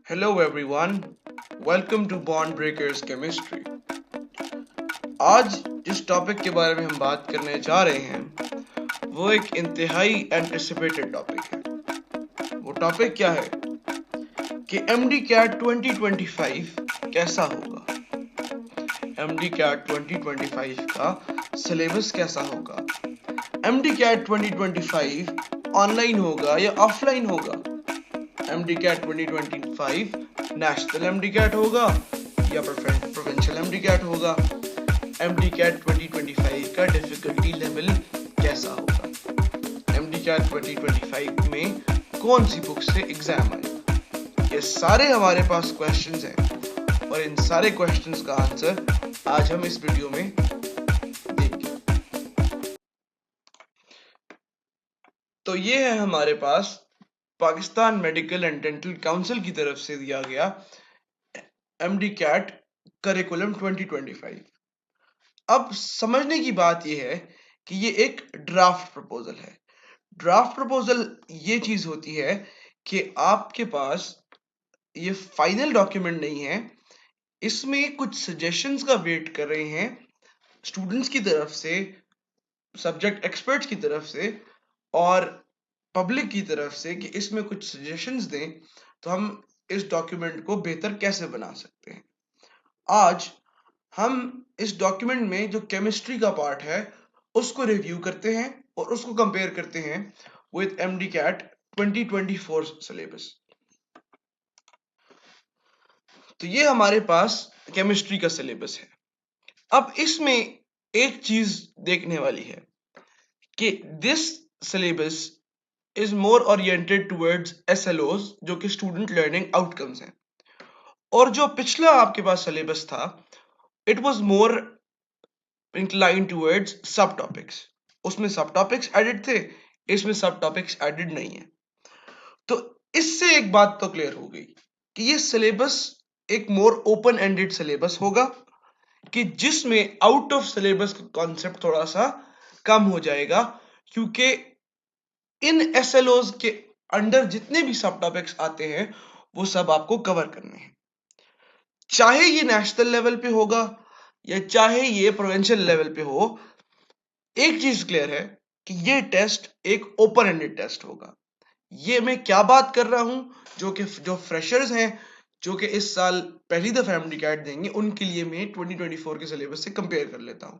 Hello everyone, welcome to Bond Breakers Chemistry। आज जिस topic के बारे में हम बात करने जा रहे हैं वो एक इंतहाई एंटिसिपेटेड टॉपिक है। वो टॉपिक क्या है कि MD-CAT 2025 कैसा होगा, MD-CAT 2025 का सिलेबस कैसा होगा, MD-CAT 2025 ऑनलाइन होगा या ऑफलाइन होगा, MD-CAT 2025 नेशनल MD-CAT होगा या प्रोविंशियल MD-CAT होगा, MD-CAT 2025 का डिफिकल्टी लेवल कैसा होगा, MD-CAT 2025 में कौन सी बुक से एग्जाम आएगा। ये सारे हमारे पास क्वेश्चंस हैं और इन सारे क्वेश्चंस का आंसर आज हम इस वीडियो में देखेंगे। तो ये है हमारे पास Pakistan Medical and Dental Council की तरफ से दिया गया MD-CAT करिकुलम 2025। अब समझने की बात यह है कि ये एक ड्राफ्ट प्रपोजल है। ड्राफ्ट प्रपोजल ये चीज होती है कि आपके पास ये फाइनल डॉक्यूमेंट नहीं है, इसमें कुछ सजेशंस का वेट कर रहे हैं स्टूडेंट्स की तरफ से, सब्जेक्ट एक्सपर्ट्स की तरफ से और पब्लिक की तरफ से कि इसमें कुछ सजेशंस दें तो हम इस डॉक्यूमेंट को बेहतर कैसे बना सकते हैं। आज हम इस डॉक्यूमेंट में जो केमिस्ट्री का पार्ट है उसको रिव्यू करते हैं और उसको कंपेयर करते हैं विद MD-CAT 2024 सिलेबस। तो ये हमारे पास केमिस्ट्री का सिलेबस है। अब इसमें एक चीज देखने वाली है कि this syllabus is more oriented towards SLOs जो कि स्टूडेंट लर्निंग आउटकम्स हैं, और जो पिछला आपके पास सिलेबस था it was more incline towards सब टॉपिक्स। उसमें सब टॉपिक्स एडेड थे, इसमें सब टॉपिक्स एडेड नहीं है। तो इससे एक बात तो क्लियर हो गई कि ये सिलेबस एक मोर ओपन एंडेड सिलेबस होगा कि जिसमें आउट ऑफ सिलेबस का कॉन्सेप्ट थोड़ा सा कम हो जाएगा, क्योंकि इन SLOs के अंडर जितने भी सब टॉपिक्स आते हैं वो सब आपको कवर करने हैं, चाहे ये नेशनल लेवल पे होगा या चाहे ये प्रोविंशियल लेवल पे हो। एक चीज क्लियर है कि ये टेस्ट एक ओपन एंडेड टेस्ट होगा। ये मैं क्या बात कर रहा हूं, जो फ्रेशर्स हैं जो कि इस साल पहली दफा MD-CAT देंगे उनके लिए मैं 2024 के सिलेबस से कंपेयर कर लेता हूं।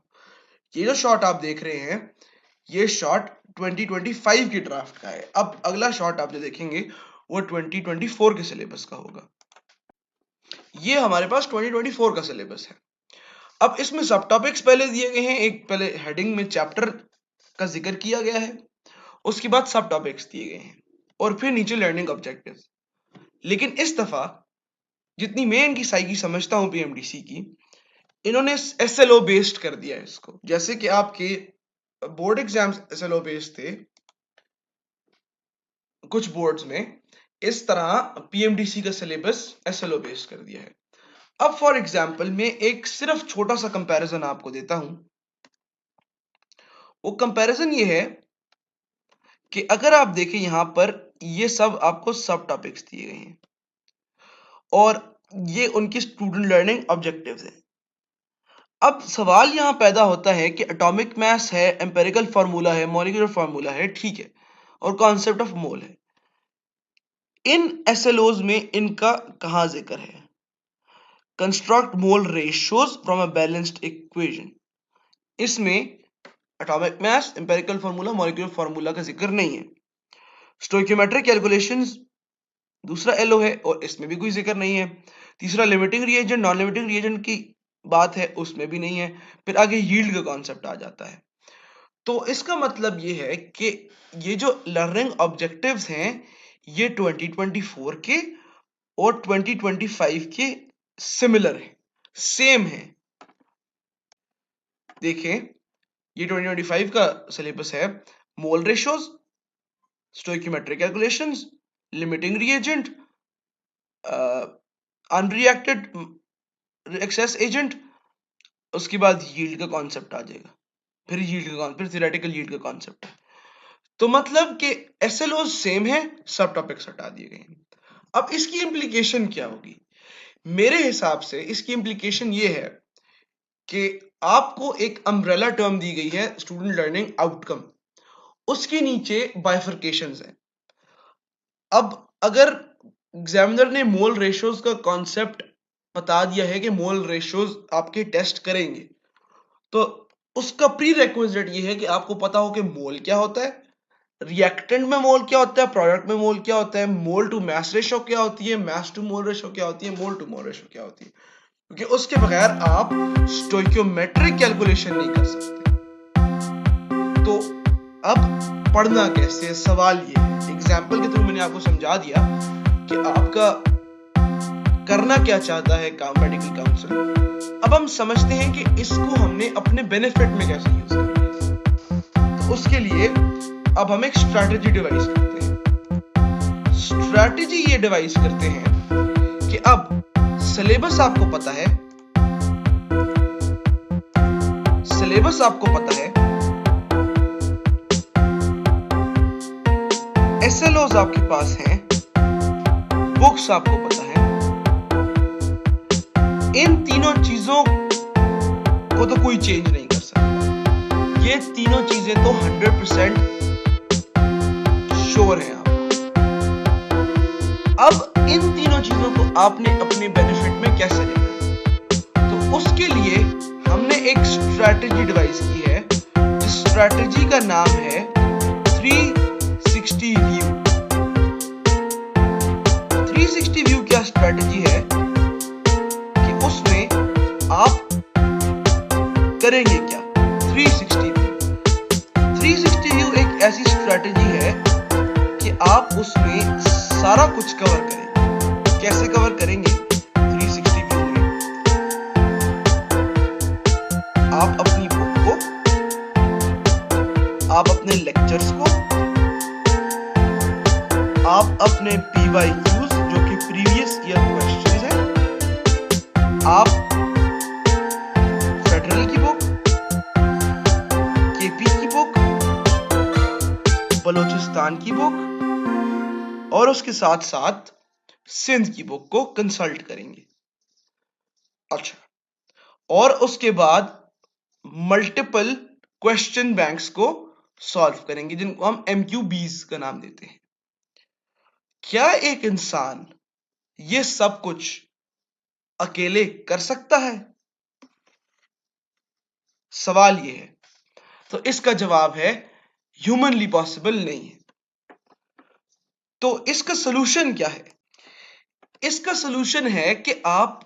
ये जो शॉट आप देख रहे हैं ये शॉट 2025 की ड्राफ्ट का है। अब अगला शॉट आप जो देखेंगे वो 2024 के सिलेबस का होगा। ये हमारे पास 2024 का सिलेबस है। अब इसमें सब टॉपिक्स पहले दिए गए हैं, एक पहले हेडिंग में चैप्टर का जिक्र किया गया है, उसके बाद सब टॉपिक्स दिए गए हैं और फिर नीचे लर्निंग ऑब्जेक्टिव्स। लेकिन इस दफा जितनी मैं इनकी साइकी समझता हूं PMDC की, इन्होंने SLO बेस्ड कर दिया है इसको। जैसे कि आपके बोर्ड एग्जाम्स SLO बेस्ड थे कुछ बोर्ड्स में, इस तरह PMDC का सिलेबस SLO बेस्ड कर दिया है। अब फॉर एग्जाम्पल मैं एक सिर्फ छोटा सा कंपैरिजन आपको देता हूं। वो कंपैरिजन ये है कि अगर आप देखें यहां पर ये सब आपको सब टॉपिक्स दिए गए हैं और ये उनकी स्टूडेंट लर्निंग ऑब्जेक्टिव्स हैं। अब सवाल यहां पैदा होता है कि एटॉमिक मास है, एम्पिरिकल फार्मूला है, मॉलिक्यूलर फार्मूला है, ठीक है, और कॉन्सेप्ट ऑफ मोल है। इन SLOs में इनका कहां जिक्र है? Construct mole ratios from a balanced equation, इसमें atomic mass, empirical formula, molecular formula का जिक्र नहीं है। स्टोइकियोमेट्रिक कैलकुलेशंस दूसरा LO है और इसमें भी कोई जिक्र नहीं है। तीसरा limiting reagent, non limiting reagent की बात है, उसमें भी नहीं है। फिर आगे यील्ड का कॉन्सेप्ट आ जाता है। तो इसका मतलब ये है कि ये जो लर्निंग ऑब्जेक्टिव्स हैं ये 2024 के और 2025 के सिमिलर है, सेम है। देखें ये 2025 का सिलेबस है, mole ratios, stoichiometric calculations, limiting reagent, unreacted excess agent, उसके बाद यील्ड का कॉन्सेप्ट आ जाएगा, फिर थ्योरेटिकल यील्ड का कॉन्सेप्ट है। तो मतलब कि SLO सेम है, सब टॉपिक्स हटा दिए गए हैं। अब इसकी इम्प्लीकेशन क्या होगी? मेरे हिसाब से इसकी इम्प्लीकेशन ये है कि आपको एक अम्ब्रेला टर्म दी गई है स्टूडेंट लर्निंग आउटकम, उसके नीचे बाइफर्केशंस हैं। अब अगर एग्जामिनर ने मोल रेशियोज का कॉन्सेप्ट बता दिया है कि मोल रेशियोज आपके टेस्ट करेंगे, तो उसका प्री रिक्विजिट ये है कि आपको पता हो कि मोल क्या होता है, रिएक्टेंट में मोल क्या होता है, प्रोडक्ट में मोल क्या होता है, मोल टू मैस रेशियो क्या होती है, मैस टू मोल रेशियो क्या होती है, मोल टू मोल रेशियो क्या होती है, क्योंकि उसके बगैर आप स्टोइकियोमेट्रिक कैलकुलेशन नहीं कर सकते। तो अब पढ़ना कैसे है, सवाल ये है। एग्जाम्पल के थ्रू मैंने आपको समझा दिया कि आपका करना क्या चाहता है मेडिकल काउंसिल। अब हम समझते हैं कि इसको हमने अपने बेनिफिट में कैसे यूज करेंगे। तो उसके लिए अब हम एक स्ट्रैटेजी डिवाइस करते हैं। स्ट्रैटेजी ये डिवाइस करते हैं कि अब सिलेबस आपको पता है, सिलेबस आपको पता है, एसएलओज आपके पास हैं, बुक्स आपको पता है, इन तीनों चीजों को तो कोई चेंज नहीं कर सकता। ये तीनों चीजें तो 100% श्योर है आपको। अब इन तीनों चीजों को आपने अपने बेनिफिट में कैसे लेना है, तो उसके लिए हमने एक स्ट्रैटेजी डिवाइस की है। जिस स्ट्रैटेजी का नाम है 360 व्यू। 360 व्यू क्या स्ट्रैटेजी है कि उसमें आप करेंगे क्या? 360 व्यू। 360 व्यू एक ऐसी स्ट्रैटेजी है कि आप उसमें सारा कुछ कवर करेंगे। कैसे कवर करेंगे? 360 व्यू में आप अपनी बुक को, आप अपने लेक्चर्स को, आप अपने PYQs जो कि प्रीवियस ईयर क्वेश्चंस हैं, आप फेडरल की बुक, KP की बुक, बलोचिस्तान की बुक और उसके साथ साथ सिंध की बुक को कंसल्ट करेंगे। अच्छा, और उसके बाद मल्टीपल क्वेश्चन बैंक्स को सॉल्व करेंगे, जिनको हम MQBs का नाम देते हैं। क्या एक इंसान ये सब कुछ अकेले कर सकता है? सवाल ये है। तो इसका जवाब है ह्यूमनली पॉसिबल नहीं है। तो इसका सलूशन क्या है? इसका सलूशन है कि आप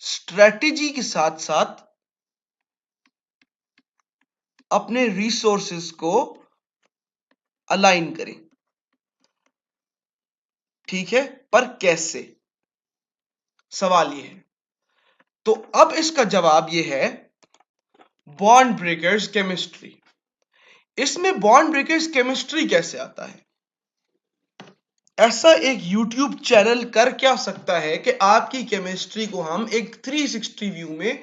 स्ट्रेटेजी के साथ साथ अपने रिसोर्सेस को अलाइन करें। ठीक है, पर कैसे? सवाल ये है। तो अब इसका जवाब ये है बॉन्ड ब्रेकर्स केमिस्ट्री। इसमें बॉन्ड ब्रेकर्स केमिस्ट्री कैसे आता है? ऐसा एक YouTube चैनल कर क्या सकता है कि आपकी केमिस्ट्री को हम एक 360 व्यू में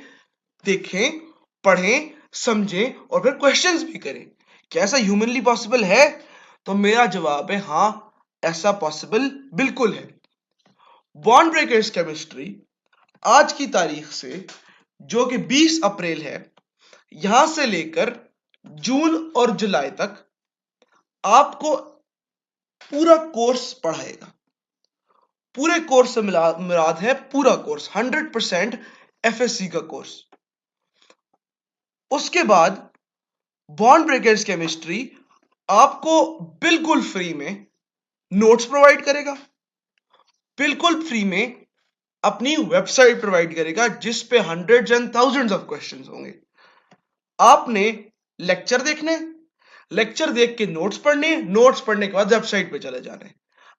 देखें, पढ़ें, समझें और फिर क्वेश्चंस भी करें। क्या ऐसा ह्यूमनली पॉसिबल है? तो मेरा जवाब है हां, ऐसा पॉसिबल बिल्कुल है। बॉन्ड ब्रेकर्स केमिस्ट्री आज की तारीख से, जो कि 20 अप्रैल है, यहां से लेकर जून और जुलाई तक आपको पूरा कोर्स पढ़ाएगा। पूरे कोर्स से मुराद है पूरा कोर्स, 100% FSC का कोर्स। उसके बाद बॉन्ड ब्रेकर्स केमिस्ट्री आपको बिल्कुल फ्री में नोट्स प्रोवाइड करेगा, बिल्कुल फ्री में अपनी वेबसाइट प्रोवाइड करेगा जिस पे hundreds and thousands of questions होंगे। आपने लेक्चर देखने, लेक्चर देख के नोट्स पढ़ने, नोट्स पढ़ने के बाद वेबसाइट पे चले जाने।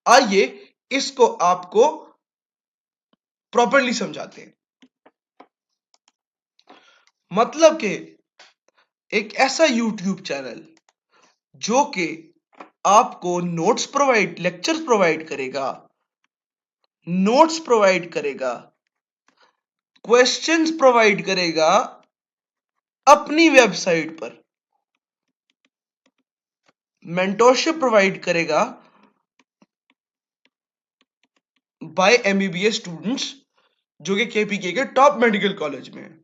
आइए इसको आपको प्रॉपर्ली समझाते हैं। मतलब कि एक ऐसा YouTube चैनल जो कि आपको नोट्स प्रोवाइड, लेक्चर्स प्रोवाइड करेगा, नोट्स प्रोवाइड करेगा, क्वेश्चंस प्रोवाइड करेगा अपनी वेबसाइट पर, मेंटोरशिप प्रोवाइड करेगा बाय MBBS स्टूडेंट्स जो कि KPK के टॉप मेडिकल कॉलेज में है,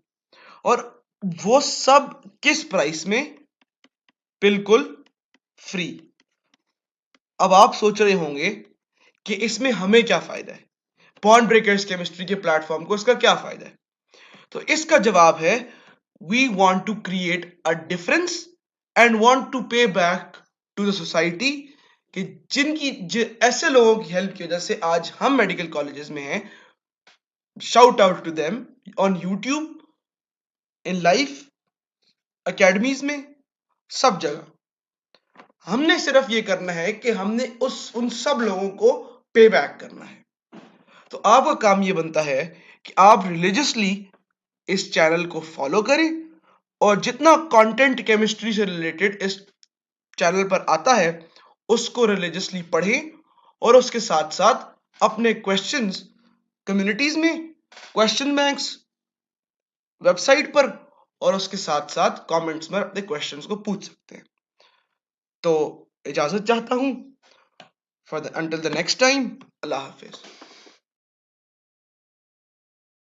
और वो सब किस प्राइस में? बिल्कुल फ्री। अब आप सोच रहे होंगे कि इसमें हमें क्या फायदा है, बॉन्ड ब्रेकर्स केमिस्ट्री के प्लेटफॉर्म को इसका क्या फायदा है? तो इसका जवाब है, we want to create a difference and want to pay back to the society, कि ऐसे लोगों की हेल्प की वजह से आज हम मेडिकल कॉलेजेस में हैं। Shout out to them on YouTube, in life, academies में, सब जगह। हमने सिर्फ ये करना है कि हमने उन सब लोगों को पे बैक करना है। तो आपका काम ये बनता है कि आप रिलीजियसली इस चैनल को फॉलो करें, और जितना कंटेंट केमिस्ट्री से रिलेटेड इस चैनल पर आता है उसको रिलीजियसली पढ़ें, और उसके साथ साथ अपने क्वेश्चंस कम्युनिटीज में, क्वेश्चन बैंक्स, वेबसाइट पर, और उसके साथ साथ कमेंट्स में अपने क्वेश्चंस को पूछ सकते हैं। तो इजाजत चाहता हूं, until the next time, Allah Hafiz.